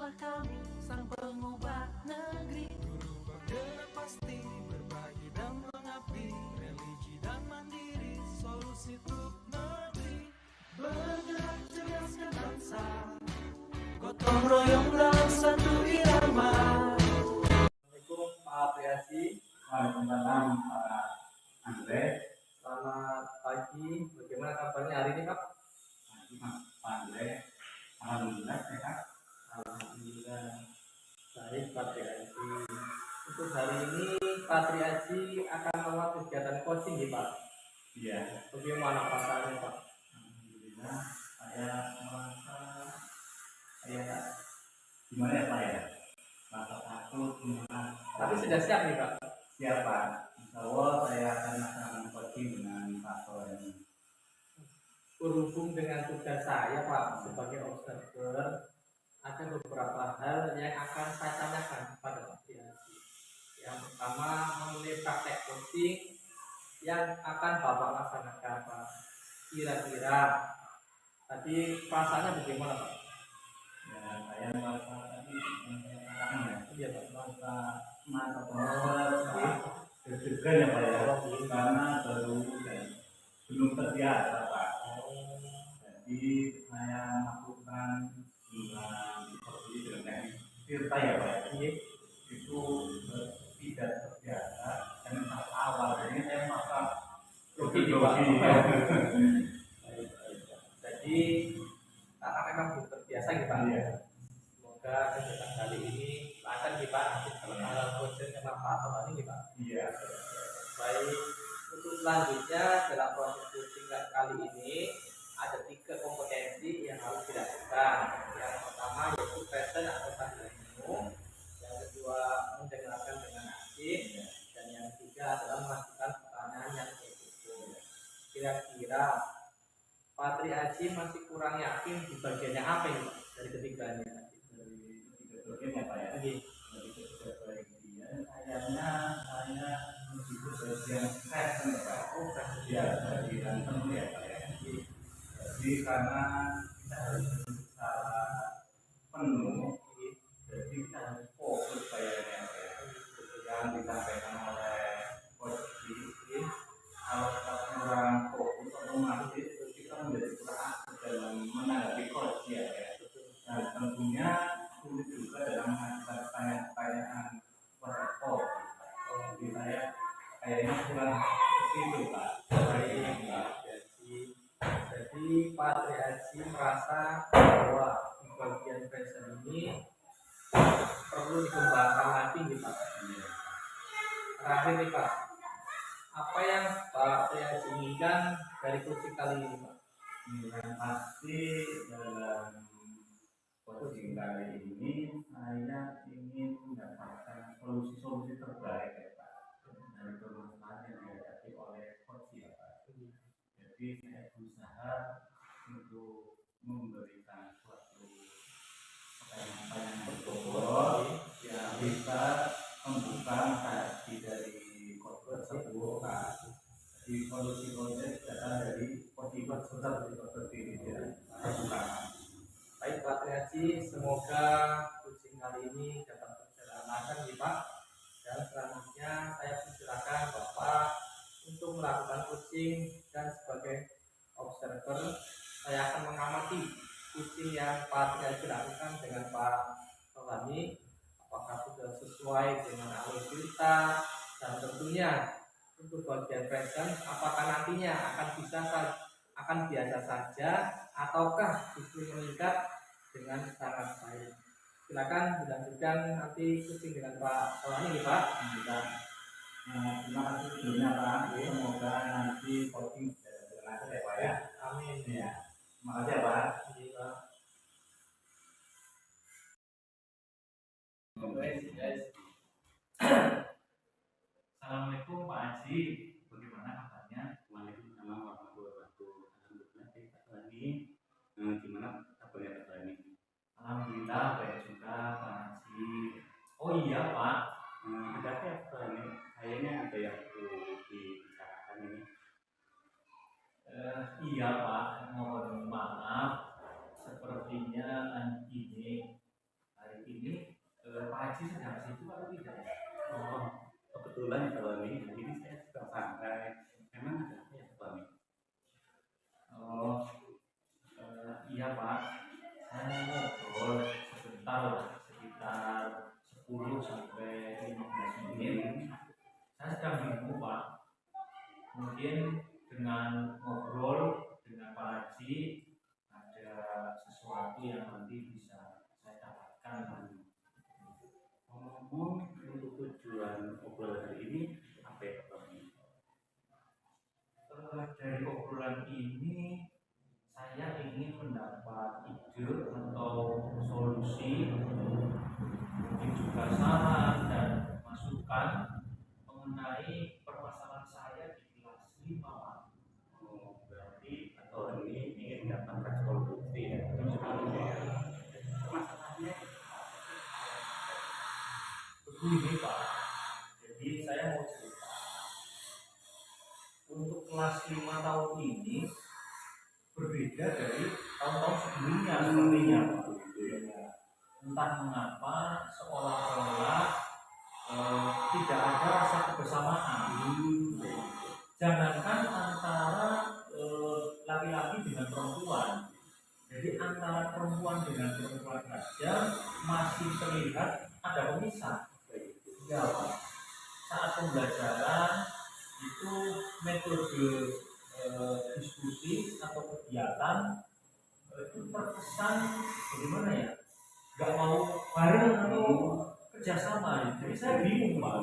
Inilah kami, sang pengubah negeri. Guru bergerak pasti, berbagi dan mengabdi. Religi dan mandiri, solusi untuk negeri. Bergerak cerdaskan bangsa, gotong royong dalam satu irama. Assalamualaikum Pak Priasi. Waalaikumsalam Pak Andre. Selamat pagi. Bagaimana kabarnya hari ini Pak? Pagi Pak Andre. Alhamdulillah sehat. Alhamdulillah baik Pak Priasi. Untuk hari ini Pak Priasi akan membuat kegiatan coaching ya Pak? Iya. Bagaimana perasaannya Pak? Alhamdulillah saya merasa gimana ya Pak ya? Rasa takut, Tapi sudah siap nih Pak? Siap Pak. Insya Allah saya akan melaksanakan coaching dengan Pak Soehani. Berhubung dengan tugas saya Pak sebagai observer, ada beberapa hal yang akan saya tanyakan kepada Pak Priasi. Yang pertama mengenai praktek coaching yang akan Bapak laksanakan Pak. Kira-kira tadi perasaannya bagaimana Pak? Ya saya merasa tadi Iya Pak. merasa mata deg-degan ya Pak ya, karena baru belum terbiasa Pak. Jadi saya melakukan dengan seperti dengan teknik tirta ya Pak ya. Itu tidak terbiasa dan saat awal ini saya merasa grogi. Jadi karena memang belum terbiasa gitu Pak. Iya. Semoga kegiatan kali ini lancar nih Pak. Nanti kalau coaching sama Pak Soehani nih Pak. Iya. Baik, untuk selanjutnya dalam proses coaching kali ini ada 3 kompetensi yang harus dilakukan. Yang pertama yaitu present atau ilmu, yang kedua mendengarkan dengan aktif, dan yang ketiga adalah melakukan pertanyaan yang tertutup. Kira-kira Pak Priasi masih kurang yakin di bagiannya apa ini Pak dari ketiganya? Dari ketiga bagian ya Pak ya. Oke. Dari ketiga bagian kayaknya saya lebih ke bagian present ya Pak. Oh, present. Ya, bagian penuh ya Pak ya. Jadi karena kita harus secara penuh, jadi kita harus fokus kayaknya yang disampaikan oleh coach ini. Kalau kita kurang fokus otomatis kita menjadi kurang aktif dalam menanggapi coach ya. Dan tentunya sulit juga dalam mengajukan pertanyaan kepada coach. Jadi saya kayaknya kurang seperti itu Pak. Jadi Pak Priasi merasa bahwa di bagian present ini perlu dikembangkan lagi nih Pak. Terakhir nih Pak, apa yang Pak Priasi inginkan dari coaching kali ini Pak? Yang pasti dalam coaching kali ini saya ingin mendapatkan solusi-solusi terbaik ya Pak dari permasalahan yang dihadapi oleh coach ya Pak. Jadi saya berusaha untuk memberikan suatu pertanyaan yang betul yang bisa membuka mata hati dari coach tersebut Pak. Jadi solusi-solusi datang dari coach seperti ini ya. Baik Pak Priasi, semoga coaching kali ini dapat berjalan lancar nih Pak. Dan selanjutnya saya persilakan Bapak untuk melakukan coaching, dan sebagai observer saya akan mengamati coaching yang Pak Priasi lakukan dengan Pak Soehani, apakah sudah sesuai dengan alur cerita, dan tentunya untuk bagian present apakah nantinya akan biasa saja ataukah justru meningkat dengan sangat baik. Silakan dilanjutkan nanti coaching dengan Pak Soehani nih Pak. Terima kasih sebelumnya Pak. Semoga nanti coaching bisa berlanjut ya Pak ya. Amin. Ya. Terima kasih ya Pak. Iya. Assalamualaikum Pak Haji. Bagaimana kabarnya? Waalaikumsalam warahmatullahi wabarakatuh. Alhamdulillah baik Pak Soehani. Gimana kabarnya Pak Soehani? Alhamdulillah baik juga Pak Haji. Oh iya Pak. Ada apa ya Pak Soehani? Kayaknya ada yang perlu dibicarakan ini. Iya Pak. Mohon maaf. Sepertinya hari mungkin dengan ngobrol dengan Pak Haji ada sesuatu yang nanti bisa saya dapatkan. Ngomong untuk tujuan obrolan hari ini apa ya Pak? Dari obrolan ini saya ingin mendapat ide atau solusi, mungkin juga saran dan masukan mengenai permasalahan saya di kelas 5 Pak. Berarti atau ini ingin mendapatkan solusi ya. Masalahnya begini Pak, jadi saya mau cerita untuk kelas 5 tahun ini berbeda dari tahun-tahun sebelumnya sepertinya Pak. Entah mengapa seolah-olah tidak ada rasa kebersamaan. Jangankan antara laki-laki dengan perempuan, jadi antara perempuan dengan perempuan saja masih terlihat ada pemisah. Ya Pak, saat pembelajaran itu metode diskusi atau kegiatan itu terkesan bagaimana ya, nggak mau bareng atau kerjasama. Jadi saya bingung Pak.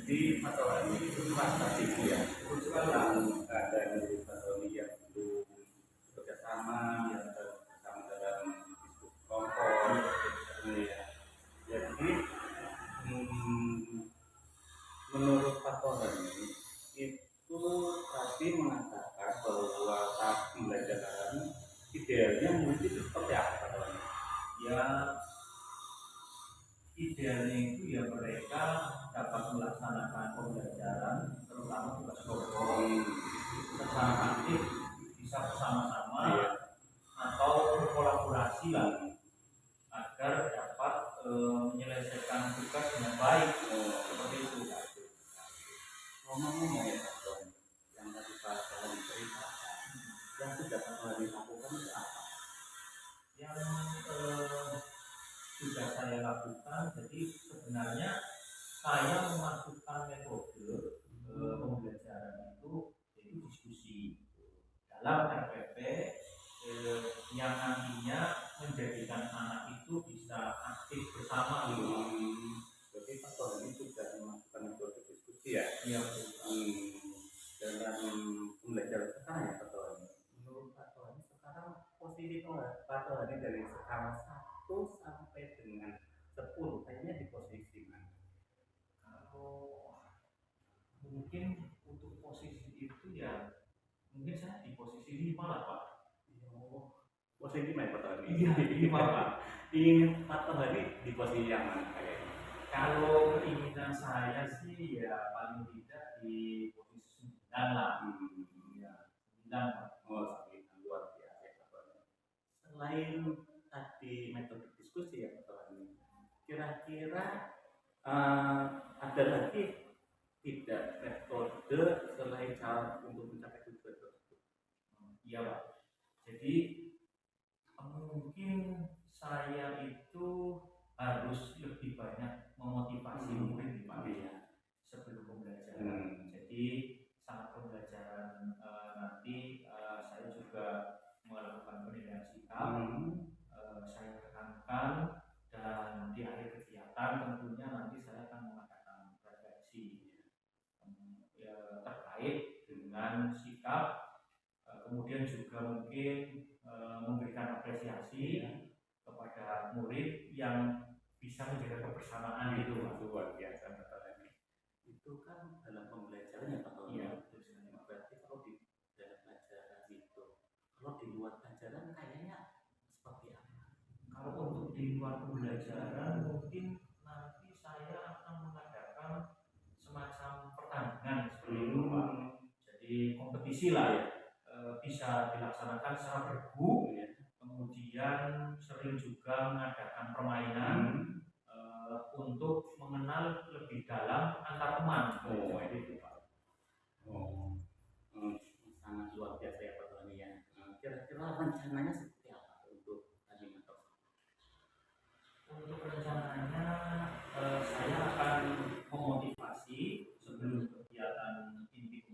jadi masalah ini itu strategis ya. Tentang ada dari Tony yang belum bekerja sama, yang bersama dalam diskusi kelompok, ya. Jadi menurut Pak Tony itu tadi mengatakan bahwa saat pembelajaran idealnya mungkin seperti apa Pak Tony? Ya idealnya itu ya mereka dapat melaksanakan pembelajaran terutama tugas kelompok secara aktif, bisa bersama-sama atau berkolaborasi lah agar dapat menyelesaikan tugas dengan baik, seperti itu. Ngomong-ngomong ya Pak Tony, yang tadi Pak Tony ceritakan, yang sudah Pak Tony lakukan itu apa? Yang sudah saya lakukan, jadi sebenarnya saya memasukkan metode pembelajaran itu yaitu diskusi dalam RPP yang nantinya menjadikan anak itu bisa aktif bersama. Jadi Pak Tony sudah memasukkan metode diskusi ya? Iya. Dalam pembelajaran sekarang ya Pak Tony, menurut Pak Tony sekarang posisi Pak Tony dari skala 1 sampai dengan 10 kayaknya di posisi mana? Kalau mungkin untuk posisi itu ya mungkin saya di posisi 5 lah Pak. Posisi mana Pak Tony? Iya, 5 Pak. Ingin Pak Tony di posisi yang mana kayaknya? Kalau keinginan saya sih ya paling tidak di posisi 9 lah. Ya, 9 Pak. Oh, luar biasa ya Pak Tony. Selain tadi metode diskusi ya Pak Tony, kira-kira ada lagi tidak metode selain cara untuk mencapai tujuan tersebut? Iya Pak. Jadi mungkin saya itu harus lebih banyak memotivasi murid Pak sebelum pembelajaran. Jadi saat pembelajaran nanti saya juga melakukan penilaian sikap. Saya tekankan dan di akhir kegiatan tentunya nanti saya akan mengadakan refleksi terkait dengan sikap, kemudian juga mungkin memberikan apresiasi kepada murid yang bisa menjaga kebersamaan itu. Luar biasa Pak Tony. Itu kan dalam pembelajaran ya Pak Tony. Iya. Berarti kalau di dalam pelajaran itu, kalau di luar pelajaran kayaknya seperti apa? Kalau untuk di luar pembelajaran mungkin nanti saya akan mengadakan semacam pertandingan seperti itu Pak. Jadi kompetisi lah ya, bisa dilaksanakan secara bergu, kemudian sering juga mengadakan permainan untuk mengenal lebih dalam antar teman. Itu Pak. Sangat luar biasa ya Pak Tony ya. Kira-kira rencananya seperti apa untuk tadi Pak? Untuk rencananya saya akan memotivasi sebelum kegiatan inti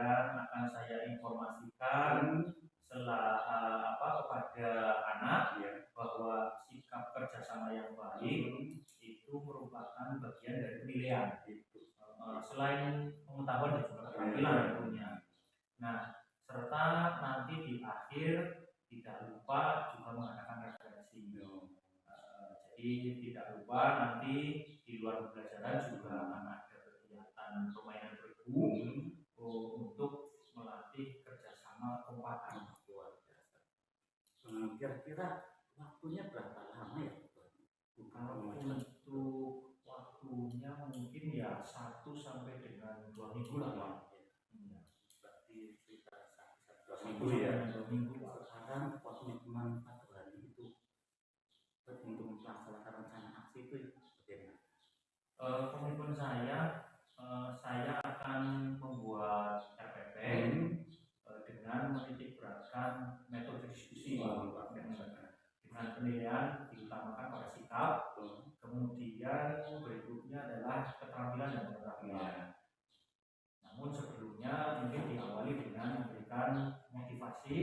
pelajaran akan saya informasikan kepada anak bahwa sikap kerjasama yang baik itu merupakan bagian dari penilaian. Selain pengetahuan dan juga keterampilan tentunya. Nah, serta nanti di akhir tidak lupa juga mengadakan referensi. Jadi tidak lupa nanti di luar pembelajaran juga akan ada kegiatan permainan bergu untuk melatih kerjasama kekompakan. Kira-kira waktunya berapa lama ya? Kalau untuk waktunya mungkin ya 1 sampai dengan 2 minggu lah Pak. Berarti sekitar 1 minggu ya. 2 minggu. Sekarang komitmen 4 hari itu untuk melaksanakan rencana aksi itu bagaimana? Komitmen saya akan membuat RPP dengan menitik beratkan metode diskusi dengan penilaian diutamakan pada sikap, kemudian berikutnya adalah keterampilan dan pengetahuan. Namun sebelumnya mungkin diawali dengan memberikan motivasi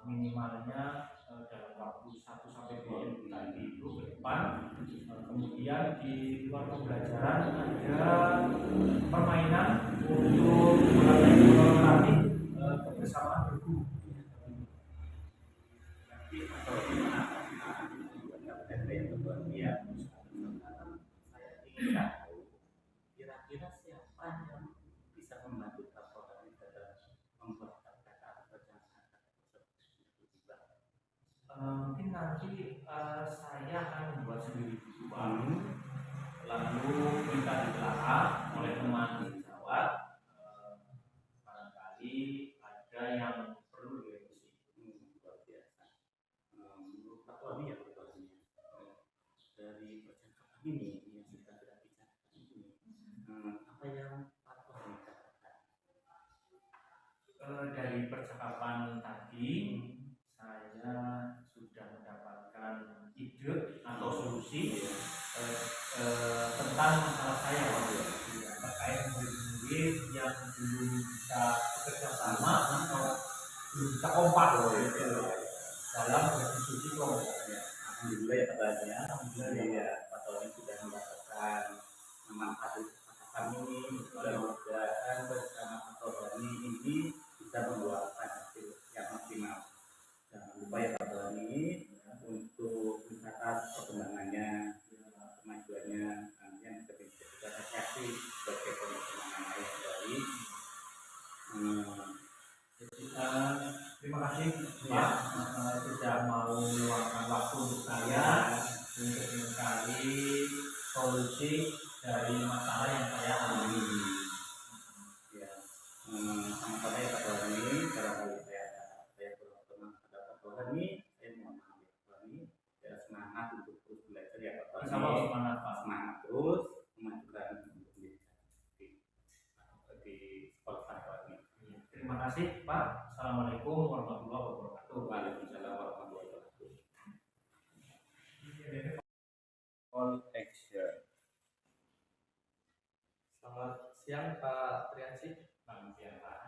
minimalnya dalam waktu 1 sampai 2 minggu tadi itu ke depan. Kemudian di luar pembelajaran ada permainan untuk melatih kebersamaan bergu. Saya ingin tahu kira-kira siapa yang bisa membantu Kapolri dalam membuat kata rencana mungkin nanti saya akan membuat sendiri dulu Pak. Lalu minta ditelaah oleh teman sejawat. Barangkali ada yang perlu direvisi. Luar biasa. Menurut Pak Tony ya dari percakapan ini yang sudah kita bicarakan ini, apa yang Pak Tony katakan? Dari percakapan tadi saya sudah mendapatkan ide atau solusi tentang masalah saya terkait murid-murid yang belum bisa bekerja sama atau belum bisa kompak dalam berdiskusi kelompok. Alhamdulillah ya kabarnya. Alhamdulillah ya Pak Tony sudah mendapatkan manfaat kami mudah-mudahan bersama Pak Tony ini bisa membuahkan hasil yang maksimal. Jangan lupa ya Pak Tony untuk mencatat perkembangannya, kemajuannya, nanti yang bisa kita kasih sebagai perkembangan yang baik. Terima kasih Pak sudah mau meluangkan waktu untuk saya untuk mencari solusi dari masalah yang saya alami. Ya, sama-sama ya Pak Tony. Barangkali saya pernah ada Pak Tony, saya mohon maaf ya Pak Tony. Ya semangat untuk terus belajar ya Pak Tony. Sama semangat Pak. Semangat terus memajukan di sekolah Pak Tony. Terima kasih Pak. Assalamualaikum warahmatullahi wabarakatuh. Waalaikumsalam warahmatullahi wabarakatuh. All action. Selamat siang Pak Triansyah. Selamat siang Pak.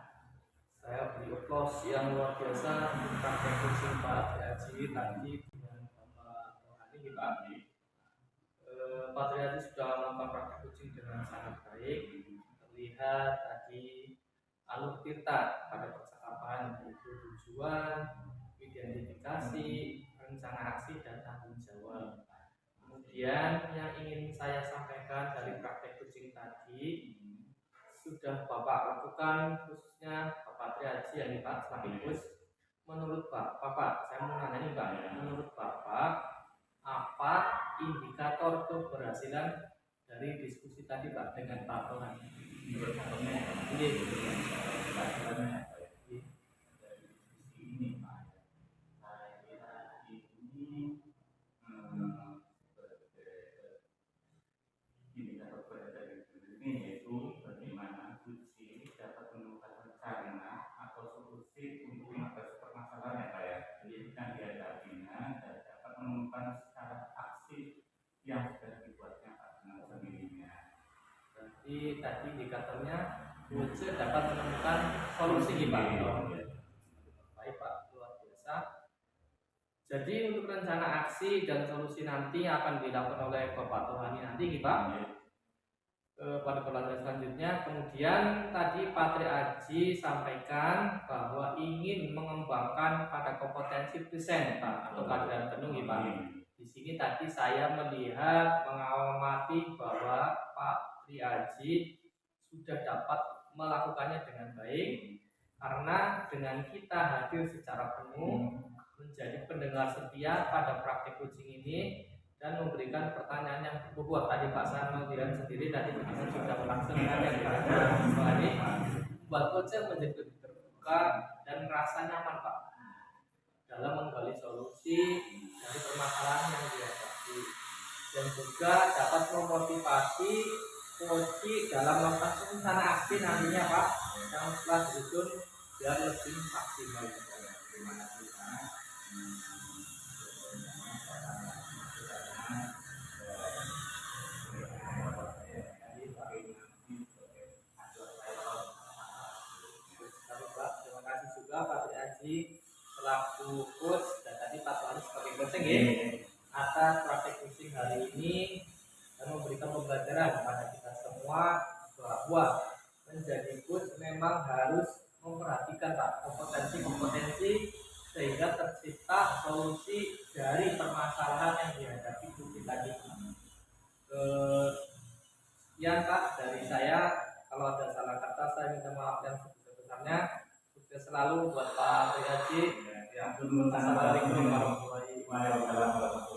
Saya beri aplaus yang luar biasa untuk praktek coaching Pak Triansyah tadi dengan Bapak Rohani Pak. Pak Triansyah sudah melakukan praktek coaching dengan sangat baik. Terlihat tadi alur tirta pada percakapan yaitu tujuan, identifikasi, rencana aksi dan tanggung jawab. Kemudian yang ingin saya sampaikan dari praktek coaching tadi sudah Bapak lakukan, khususnya Bapak Triaji ya nih Pak sekaligus. Menurut Bapak, saya mau nanya nih Pak, menurut Bapak apa indikator keberhasilan dari diskusi tadi Pak dengan Pak Rohani? Menurut saya ini Pak, saya kira ini indikator dari ini yaitu bagaimana kunci dapat menemukan rencana atau solusi untuk mengatasi permasalahan ya Pak ya, yang dihadapinya dan dapat menemukan secara aksi yang sudah dibuatnya Pak dengan sendirinya. Berarti tadi indikatornya Coach dapat menemukan solusi Pak. Baik Pak, luar biasa. Jadi untuk rencana aksi dan solusi nanti akan dilakukan oleh Bapak Tohani nanti Pak. Pada pelajaran selanjutnya, kemudian tadi Pak Tri Aji sampaikan bahwa ingin mengembangkan pada kompetensi desain Pak atau keadilan penuh Pak. Di sini tadi saya melihat mengamati bahwa Pak Tri Aji sudah dapat melakukannya dengan baik karena dengan kita hadir secara penuh menjadi pendengar setia pada praktik coaching ini dan memberikan pertanyaan yang berbobot. Tadi Pak Sarno bilang sendiri tadi kita sudah melaksanakannya ini buat coach menjadi lebih terbuka dan merasa nyaman Pak dalam menggali solusi dari permasalahan yang dihadapi dan juga dapat memotivasi coach dalam melakukan rencana aksi nantinya Pak yang setelah disusun biar lebih maksimal. Terima kasih Pak. Terima kasih juga Pak Tri Aji selaku coach dan tadi Pak Tuhan sebagai coaching ya atas praktek coaching hari ini dan memberikan pembelajaran kepada kita semua bahwa menjadi coach memang harus memperhatikan Pak kompetensi sehingga tercipta solusi dari permasalahan yang dihadapi coach tadi. Sekian Pak dari saya. Kalau ada salah kata saya minta maaf yang sebesar-besarnya. Sukses selalu buat Pak Tri Aji. Assalamualaikum warahmatullahi wabarakatuh.